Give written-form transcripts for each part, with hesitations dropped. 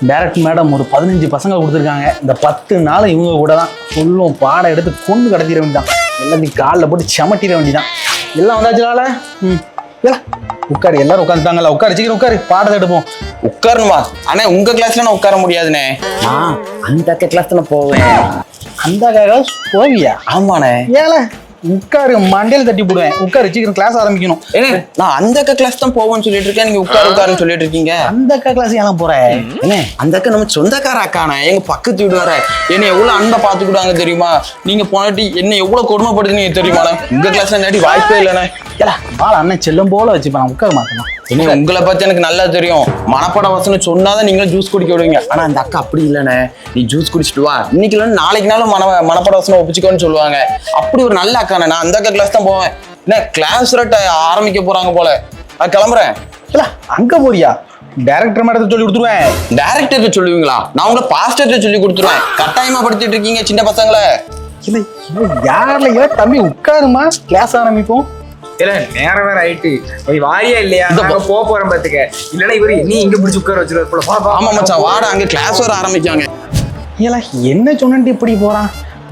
Direct madam ஒரு 15 பசங்க கொடுத்துருக்காங்க. இந்த 10 நாள் இவங்க கூட தான் ஃபுல்லும் பாடம் எடுத்து கொண்டு கடத்திட வேண்டியதான். எல்லாத்தையும் காலில் போட்டு செமட்டிட வேண்டியதான். எல்லாம் வந்தாச்சுனால உட்காரு, எல்லாரும் உட்காந்துட்டாங்கல்ல, உட்காரு சீக்கிரம் உட்காரு, பாடத்தை எடுப்போம். உட்காரணுமா? ஆனா உங்க கிளாஸ்ல நான் உட்கார முடியாதுண்ணே. அந்த கிளாஸ் தானே போவேன். அந்த கிளாஸ் போவியா? ஆமாண்ணே. ஏல உட்காரு, மண்டையில தட்டி போடுவேன். உட்காரு சீக்கிரம், கிளாஸ் ஆரம்பிக்கணும். நான் அந்த கிளாஸ் தான் போவேன்னு சொல்லிட்டு இருக்கேன், நீங்க உட்காருன்னு சொல்லிட்டு இருக்கீங்க. அந்த கிளாஸ் ஏன் போறேன்? என்ன அந்த அக்கா நம்ம சொந்தக்கார அக்கானே, எங்க பக்கத்து வீடு வர என்ன எவ்வளவு அன்பை பாத்துக்கிட்டாங்க தெரியுமா? நீங்க போனாட்டி என்ன எவ்வளவு கொடுமைப்படுதுன்னு தெரியுமாண்ணே? உங்க கிளாஸ்ல நேட்டி வாய்ப்பே இல்லைண்ணே. அண்ணன் செல்லும் போல வச்சுப்பேன், உட்கார மாட்டேன். என்ன உங்களை பத்தி எனக்கு நல்லா தெரியும். மனப்பாட வசனம் சொன்னாதான் நீங்களும் ஜூஸ் குடிக்க விடுவீங்க. ஆனா அந்த அக்கா அப்படி இல்லைண்ணே. நீ ஜூஸ் குடிச்சிட்டு வா, இன்னைக்கு இல்லைன்னு நாளைக்குனாலும் மனப்பாட வசனம் ஒப்பிச்சுக்கோன்னு சொல்லுவாங்க. அப்படி ஒரு நல்ல அக்கானே. நான் அந்த அக்கா கிளாஸ் தான் போவேன். என்ன கிளாஸ் ஆரம்பிக்க போறாங்க போல, நான் கிளம்புறேன். இல்ல அங்க போறியா? டைரக்டர் மேடத்தை சொல்லி கொடுத்துருவேன். டைரக்டருக்கு சொல்லுவீங்களா? நான் உங்களை பாஸ்டர்ட்ட சொல்லி கொடுத்துருவேன். கட்டாயமா படுத்திட்டு இருக்கீங்க சின்ன பசங்களை. யாருல தம்பி உட்காருமா, கிளாஸ் ஆரம்பிப்போம். இல்ல நேரம் வேற ஆயிட்டு வாரியா இல்லையா? போறேன் பாத்துக்க. இல்லன்னா இவரு நீ இங்க பிடிச்சி உட்கார வச்சிருக்க. ஆமா மச்சான், வாடா, அங்க கிளாஸ் வர ஆரம்பிக்காங்க. என்ன சொன்னேன்ட்டு இப்படி போறான்?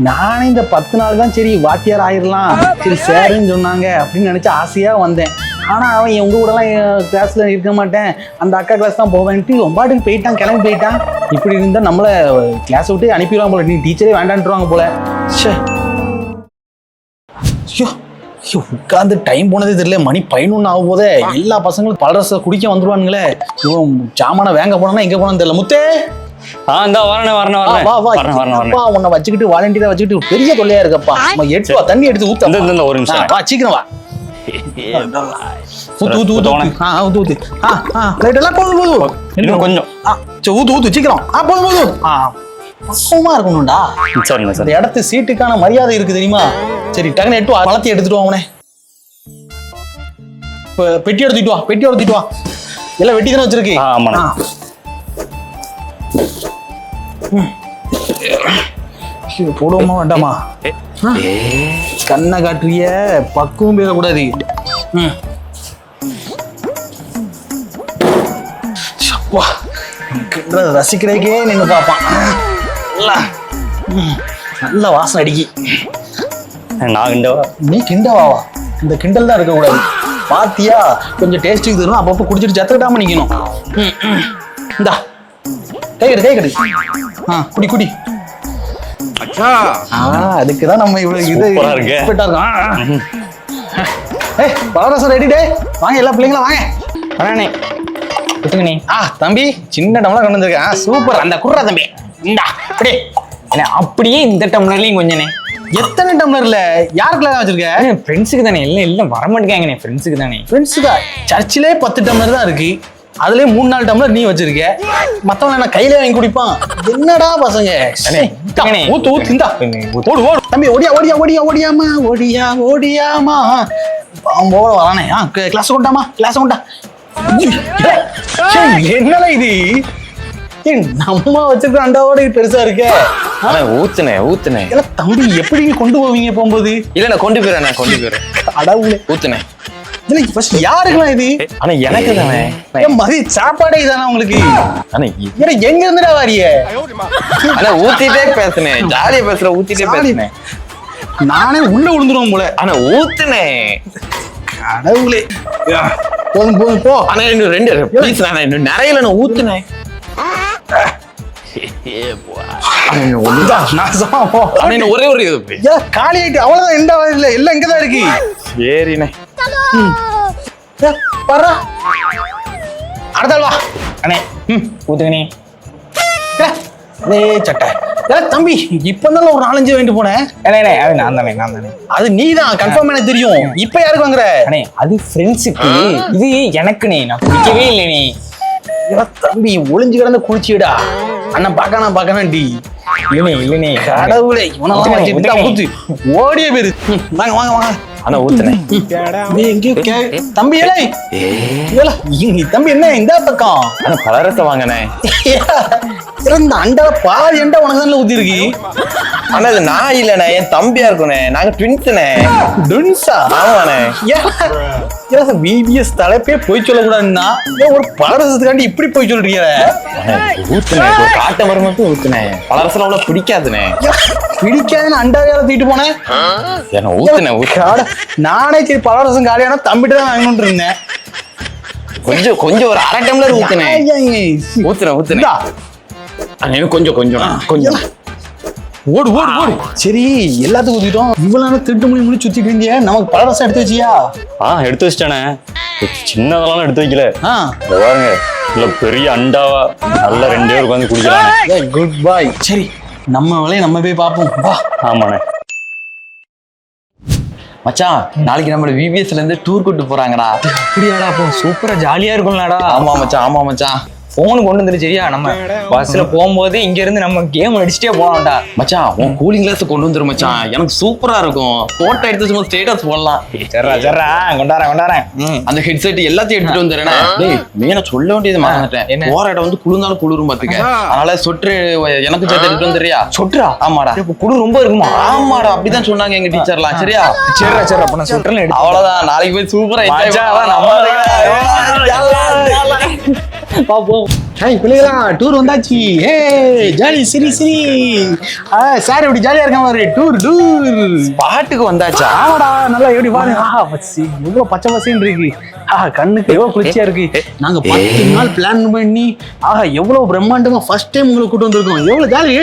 நானே இந்த 10 நாள் தான் சரி வாத்தியார் ஆயிரலாம், சரி சேருன்னு சொன்னாங்க அப்படின்னு நினைச்சு ஆசையா வந்தேன். ஆனா அவன் உங்க கூட எல்லாம் கிளாஸ்ல இருக்க மாட்டேன், அந்த அக்கா கிளாஸ் தான் போவேன்ட்டு ரொம்பாட்டுக்கு போயிட்டான், கிளம்பி போயிட்டான். இப்படி இருந்தா நம்மள கிளாஸ் விட்டு அனுப்பிடுவாங்க போல, நீ டீச்சரே வேண்டான்ட்டுருவாங்க போல. உட்காந்து டைம் போனதே தெரியல. மணி 11 ஆகும் போதே. எல்லா பசங்களும் பலரச குடிக்க வந்துருவானுங்களே. சாமான வேங்க போனா எங்க போனான்னு தெரியல. முத்தே உன்னை வச்சுக்கிட்டு வாலண்டியரா வச்சுக்கிட்டு பெரிய தொல்லையா இருக்கப்பா. எடுத்து வா, தண்ணி எடுத்து ஊத்து. ஒரு நிமிஷம் வா, சீக்கிரம் வா. ஊத்து சீக்கிரம். போதும் பக்குவமா இருக்கணும்டா. இந்த இடத்து சீட்டுக்கான மரியாதை இருக்கு தெரியுமா? சரி டக்குனு எட்டு வளர்த்தி எடுத்துட்டு வா. அவனே பெட்டி எடுத்துட்டு வா. எல்லாம் வெட்டி தானே வச்சிருக்கு. போடுவோமா வேண்டாமா? கண்ணை காட்டுறிய, பக்குவம் பேரக்கூடாது. ரசிக்கிறதுக்கே நின்று பார்ப்பான். நல்ல வாசனை அடிக்கி. நீ கிண்டவாவா? இந்த கிண்டல் தான் இருக்க கூடாது. பாத்தியா, கொஞ்சம் டேஸ்ட்டுக்கு தரும். அப்பப்போ குடிச்சிட்டு சத்துக்கிட்டாம நிக்கணும். இந்தா கை கடு. குடி. அதுக்குதான் நம்ம இவ்வளவு இது பலரசம் ரெடி. வாங்க எல்லா பிள்ளைங்களும் வாங்க. தம்பி சின்ன டம்ளர் கொண்டு வந்திருக்கேன். சூப்பர். அந்த குர்ரா தம்பி இந்தா அப்படியே. அப்படியே இந்த டம்ளர்லயும் கொஞ்சனே. எத்தனை டம்ளர்ல யாருக்குலாம் வச்சிருக்க? ஃப்ரெண்ட்ஸுக்கு தானே. எல்லாம் வரமாட்டேங்காங்கண்ணே. ஃப்ரெண்ட்ஸுக்கு தானே. ஃப்ரெண்ட்ஸுக்கா? சர்ச்சிலே 10 டம்ளர் தான் இருக்கு. அதுலயே 3-4 டம்ளர் நீ வச்சிருக்க. மத்தவங்க நான் கையில வாங்கி குடிப்பான். என்னடா பசங்க? ஊத்து இந்தா. ஓடு தம்பி, ஓடியாமா போல வரானே. கிளாஸ் கொண்டாமா. என்னடா இது? நம்ம வச்சிருக்க அண்டாவோட பெருசா இருக்க. ஊத்துனேன். தம்பி எப்படி கொண்டு போவீங்க போகும்போது? இல்ல நான் கொண்டு போயிடுறேன். அடவுல ஊத்துனேன். யாருக்குலாம் இது? ஆனா எனக்கு தானே. மதி சாப்பாடே இதானா உங்களுக்கு? எங்க இருந்துடா வாரிய? ஆனா ஊத்திட்டே பேசுனேன். ஜாலியா ஊத்திட்டே பேசுனேன். நானே உள்ள விழுந்துருவோம் போல. ஆனா ஊத்துனேன். கடவுளே. போதும் போ. ஆனா இன்னும் 2 ப்ளீஸ். நான் இன்னும் நிறைய நான் ஊத்துனேன். ஒரே ஒரு காலி ஆயிட்டு அவ்வளவுதான். எந்த இல்ல எல்லாம் இங்கதான் இருக்கு. சரிண்ணே. அடுத்தாள் வா. அண்ணே ஊத்துக்கணே. சட்டை தம்பி இப்பதான் ஒரு 4-5 வாங்கிட்டு போனேன். நான் தானே. அது நீதான் கன்ஃபார்ம் எனக்கு தெரியும். இப்ப யாருக்கு வாங்குற? அண்ணே அது ஃப்ரெண்ட்ஸுக்கு, இது எனக்குண்ணே. நான் குடிக்கவே இல்லைண்ணே. தம்பி ஒளிஞ்சு கிடந்த குளிச்சுடா. அண்ணன் பாக்கணும் டி. இல்லைண்ணே. கடவுளே, ஊத்து. ஓடிய பேரு. வாங்க. ஆனா ஊத்துனேன். தம்பி தம்பி என்ன இந்த பக்கம்? ஆனா பலரசம் வாங்கினே. அண்டா பாதி அண்டா உனக்கு தானே ஊத்தி இருக்கு. ஆனா அது நான் இல்லண்ணே, என் தம்பியா இருக்குண்ணே. நாங்க ட்வின்ஸ்ண்ணே. டுன்ஸா? ஆமாண்ணே. பிபிஎஸ் தலைப்பே போய் சொல்லக்கூடாதுன்னா ஒரு பலரசத்துக்காண்டி இப்படி போய் சொல்றீங்க. ஊத்துனே, காட்ட மரம் மட்டும் ஊத்துனே. பலரசம் அவ்வளவு பிடிக்காதுண்ணே. பிடிக்காதுன்னு அண்டாவியால தூக்கிட்டு போனேன். ஏன்னா ஊத்துனே. நானே சரி பலரசம் காலியான தம்பிட்டு தான் வாங்கணும்னு இருந்தேன். கொஞ்சம் ஒரு அரை டம்ளர் ஊத்துனே. ஊத்துனே. கொஞ்சம் ஓடு ஓடு ஓடு. சரி எல்லாத்துக்கும் ஊத்திட்டோம். இவ்வளவு நேரம் திருட்டு மொழி சுத்திட்டு இருந்தியா? நமக்கு பலரசம் எடுத்து வச்சியா? எடுத்து வச்சிட்டானே. சின்னதெல்லாம் எடுத்து வைக்கல. இத பாருங்க, இல்ல பெரிய அண்டாவா நல்ல 2 பேர் உட்காந்து குடிக்கலாம். குட் பாய். சரி நம்ம வேலையை நம்ம போய் பார்ப்போம் வா. ஆமாண்ணே. மச்சான், நாளைக்கு நம்மள விபிஎஸ்ல இருந்து டூர் கூட்டு போறாங்கடா. அப்படியாடா? அப்போ சூப்பரா ஜாலியா இருக்கும்லடா. ஆமா மச்சான். போன் கொண்டு வந்துரு சரியா? நம்ம பஸ்ல போகும்போது இங்க இருந்து நம்ம கேம் அடிச்சுட்டே போலாம்டா. மச்சான், உன் கூலிங் கிளாஸ் கொண்டு வந்துரு மச்சான். எனக்கு சூப்பரா இருக்கும். போட்டோ எடுத்து சும்மா ஸ்டேட்டஸ் போடலாம். சரிடா கொண்டாரேன். அந்த ஹெட்செட் எல்லாத்தையும் எடுத்துட்டு வந்துடுறேன். டேய், மெயினா சொல்ல வேண்டியது மறந்துட்டேன். போற இடம் வந்து குளிர்ந்தாலும் குளிரும் பாத்துக்க. அதனால சொட்டு எனக்கு சேர்த்து எடுத்து வந்துறியா? சொட்டுரா? ஆமாடா. இப்ப குளிர் ரொம்ப இருக்குமா? ஆமாடா, அப்படிதான் சொன்னாங்க எங்க டீச்சர்லாம். சரியா? சரிடா அப்ப நான் சொட்டுறேன் எடுத்து. அவ்வளவுதான், நாளைக்கு போய் சூப்பரா பாப்போம். ஹாய் பிள்ளைகளா, டூர் வந்தாச்சு. ஹே ஜாலி சிரி சார் எப்படி ஜாலியா இருக்க மாதிரி டூர் பாட்டுக்கு வந்தாச்சா? ஆமாடா, நல்லா எப்படி பாருங்க. எவ்வளவு பச்சை பசேன்னு இருக்கு. கண்ணுக்கு எவ்வளவு குளிர்ச்சியா இருக்கு. நாங்க 10 நாள் பிளான் பண்ணி எவ்வளவு பிரம்மாண்டமா ஃபர்ஸ்ட் டைம் உங்களை கூட்டு வந்திருக்கோம். எவ்வளவு ஜாலி.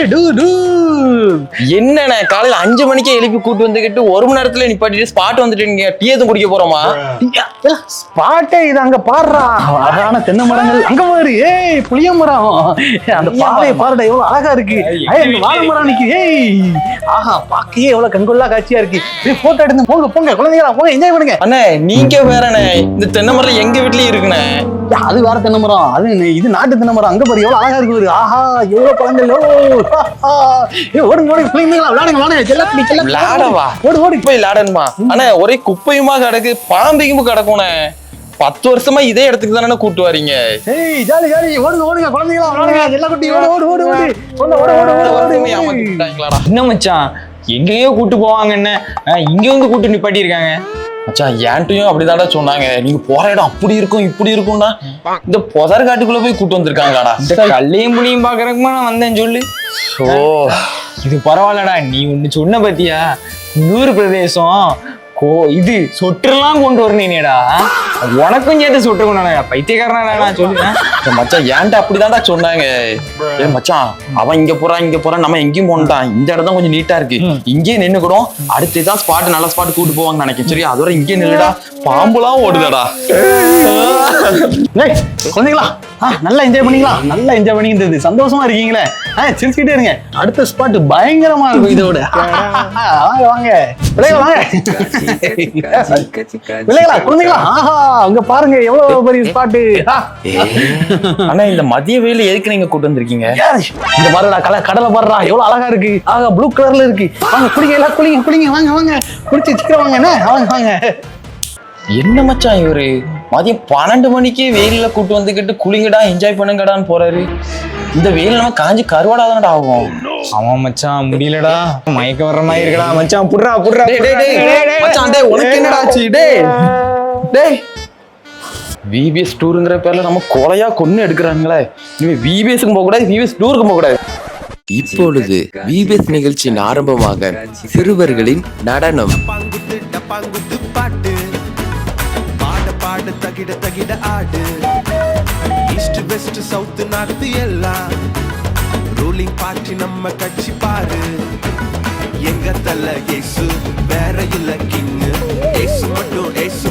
என்னண்ணே, காலையில 5 மணிக்கே எழுப்பி கூட்டு வந்துக்கிட்டு 1 மணி நேரத்துல நிப்பாட்டிட்டு ஸ்பாட் வந்துட்டீங்க. டீ எதுவும் குடிக்க போறோமா? ஸ்பாட்டே இது. அங்க பாடுறா, அழகான தென்னை மரங்கள். அங்க பாரு, ஏய் புளிய மரம். அந்த பாதையை பாருடா, எவ்வளவு அழகா இருக்கு. வாழை மரம் நிக்கு. ஏய் பாக்கையே எவ்வளவு கண்கொள்ளா காட்சியா இருக்கு. போட்டோ எடுத்து போங்க குழந்தைங்களா, போங்க என்ஜாய் பண்ணுங்க. அண்ணே, நீங்க வேறண்ணே, இந்த தென்னை மரம் எங்க வீட்லயும் இருக்குண்ணே. அது வேற தென்னை மரம், அது இது நாட்டு தென்னை மரம். அங்க பாரு எவ்வளவு அழகா இருக்கு. எவ்வளவு பழங்கள். ஓடுங்க பிள்ளைங்களா, விளையாடுங்க. விளையாடவா? ஓடு போய் விளையாடணுமா? அண்ணே, ஒரே குப்பையுமா கிடக்கு, பாம்பிக்கும்பு கிடக்கும்ண்ணே. 10 வருஷமா இதே இடத்துக்கு தானே கூட்டு வரீங்க. ஏய் ஜாலி ஓடுங்க குழந்தைங்களா, விளையாடுங்க. எல்லா குட்டி ஓடு. என்ன மச்சான், எங்கேயோ கூட்டு போவாங்க, என்ன இங்க வந்து கூட்டு நிப்பாட்டி இருக்காங்க. மச்சான், ஏன்ட்டையும் அப்படிதான்டா சொன்னாங்க. நீங்க போற இடம் அப்படி இருக்கும் இப்படி இருக்கும்னா இந்த புதர் காட்டுக்குள்ள போய் கூட்டு வந்திருக்காங்களாடா. இந்த கல்லையும் புளியும் பாக்குறதுக்குமா நான் வந்தேன் சொல்லு. இது பரவாயில்லடா, நீ ஒண்ணு சொன்ன பத்தியா? குளிர் பிரதேசம் இது சொட்டுலாம் கொண்டு வரணுடா. உனக்கும் சேர்த்து சொட்டு கொண்டாடா. பைத்தியக்காரனா நான் சொல்லுவேன். மச்சான், ஏன்டா அப்படிதான்டா சொன்னாங்க. ஏ மச்சான், அவன் இங்க போறான், நம்ம எங்கேயும் போனோம்டான். இந்த இடம் தான் கொஞ்சம் நீட்டா இருக்கு, இங்கே நின்னுக்கிறோம். அடுத்துதான் ஸ்பாட், நல்ல ஸ்பாட் கூட்டு போவாங்கன்னு நினைக்கிறேன். சரி, அதோட இங்கே நில்லுடா. பாம்புலாம் ஓடுதடா. குழந்தைங்களா, நல்லா என்ஜாய் பண்ணிக்கலாம். நல்லா என்ஜாய் பண்ணிக்கிட்டு சந்தோஷமா இருக்கீங்களே. சிரிச்சுக்கிட்டே இருங்க. அடுத்த ஸ்பாட் பயங்கரமா இருக்கும். இதோட வாங்க பிள்ளைகளா, குழந்தைங்களா, அங்க பாருங்க எவ்வளவு பெரிய ஸ்பாட்டு. ஆனா இந்த மதிய வெயில எதுக்கு நீங்க கூட்டு வந்திருக்கீங்க? இந்த பாருடா, கடலை பாருடா, எவ்வளவு அழகா இருக்கு. ப்ளூ கலர்ல இருக்கு. வாங்க குளிங்க, எல்லாம் குளிங்க. வாங்க குளிச்சு சீக்கிரம் வாங்க. என்ன மச்சான், இவரு மதியம் 12 மணிக்கு வெயில கூட்டு வந்துக்கிட்டு குளிங்கடா என்ஜாய் பண்ணுங்கடான்னு போறாரு. இந்த வெயில் நம்ம காஞ்சி கருவாடாதானடா ஆகும். ஆமா மச்சான், முடியலடா, மயக்க வர்ற மாதிரி இருக்கடா. மச்சான் புடுறா. மச்சான், டேய் உனக்கு என்னடா ஆச்சு? டேய் விபிஎஸ் டூருங்கிற பேர்ல நம்ம கொலையா கொன்னு எடுக்கிறாங்களே. இனிமே விபிஎஸ்க்கு போக கூடாது, விபிஎஸ் டூருக்கு போக கூடாது. இப்பொழுது விபிஎஸ் நிகழ்ச்சியின் ஆரம்பமாக சிறுவர்களின் நடனம். தகிட ஆடு ஈஸ்ட் வெஸ்ட் சவுத் நார்த் எல்லாம் ரூலிங் பார்ட்டி நம்ம கட்சி பாரு. எங்க தல ஏசு வேற இல்ல கிங். ஏசு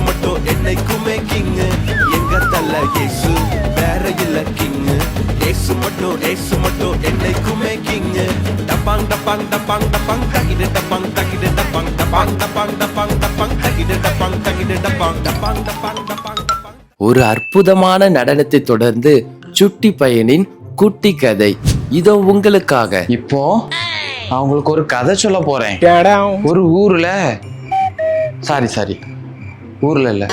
மட்டும் என்னைக்குமே கிங். எங்க தல ஏசு வேற இல்ல கிங். ஏசு மட்டும் என்னைக்குமே கிங். டப்பாங் தகிட டப்பாங் தகிட டப்பாங். ஒரு அற்புதமான நடனத்தை தொடர்ந்து சுட்டி பையனின் குட்டி கதை இதோ உங்களுக்காக. இப்போ நான் உங்களுக்கு ஒரு கதை சொல்ல போறேன். ஒரு ஊர்ல ஊர்ல இல்ல,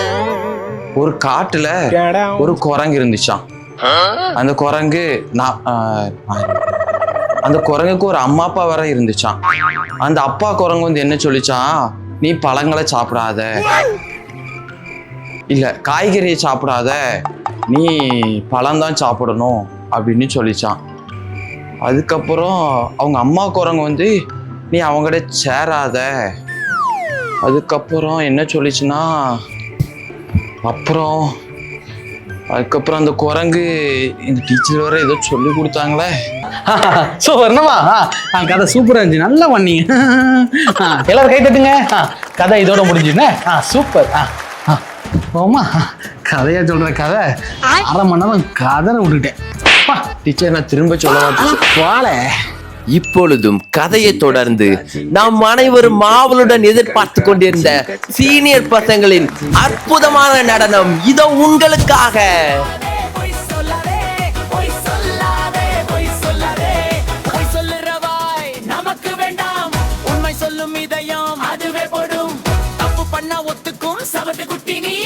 ஒரு காட்டுல ஒரு குரங்கு இருந்துச்சாம். அந்த குரங்குக்கு ஒரு அம்மா அப்பா வேற இருந்துச்சாம். அந்த அப்பா குரங்கு வந்து என்ன சொல்லிச்சான், நீ பழங்களை சாப்பிடாத, இல்ல காய்கறியை சாப்பிடாத, நீ பழம்தான் சாப்பிடணும் அப்படின்னு சொல்லிச்சான். அதுக்கப்புறம் அவங்க அம்மா குரங்கு வந்து நீ அவங்ககிட்ட சேராத. அதுக்கப்புறம் என்ன சொல்லிச்சுன்னா, அதுக்கப்புறம் அந்த குரங்கு இந்த டீச்சர் வேற ஏதோ சொல்லி கொடுத்தாங்களே. சூப்பர், என்னவா கதை சூப்பரா இருந்துச்சு, நல்லா பண்ணீங்க. எல்லாரும் கை தட்டுங்க. கதை இதோட முடிஞ்சுன்னு. சூப்பர். ஓமா கதையா சொல்ற கதை 1/2 மணி நேரம் கதை விட்டுட்டேன். டீச்சர் நான் திரும்ப சொல்ல மாட்டேன். இப்பொழுதும் கதையை தொடர்ந்து நாம் அனைவரும் ஆவலுடன் எதிர்பார்த்து கொண்டிருந்த சீனியர் பசங்களின் அற்புதமான நடனம் இதோ உங்களுக்காக. நமக்கு வேண்டாம் உண்மை சொல்லும் இதயம், அதுவே போடும். தப்பு பண்ண ஒத்துக்கும் சவத்து குட்டி நீ.